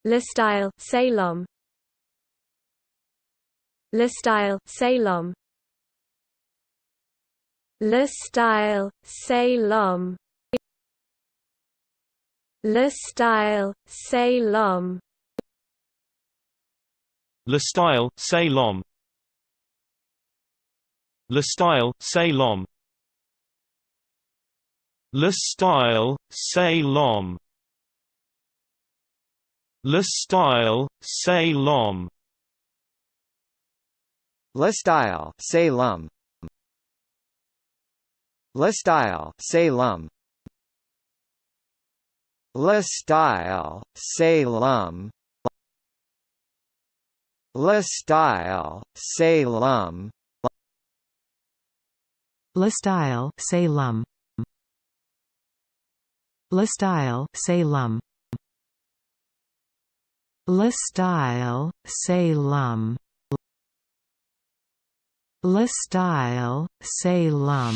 Le Style, Ceylon. Le Style, Ceylon. Le Style, Ceylon. Le Style, Ceylon. Le Style, Ceylon. Le Style, Ceylon. Le Style, Ceylon. Le Style, Ceylon. Le Style, Ceylon. Le Style, Ceylon. Le Style, Ceylon. Le Style, Ceylon. Le Style, Ceylon. Le Style, Ceylon. Le Style, Ceylon. Le Style, Ceylon.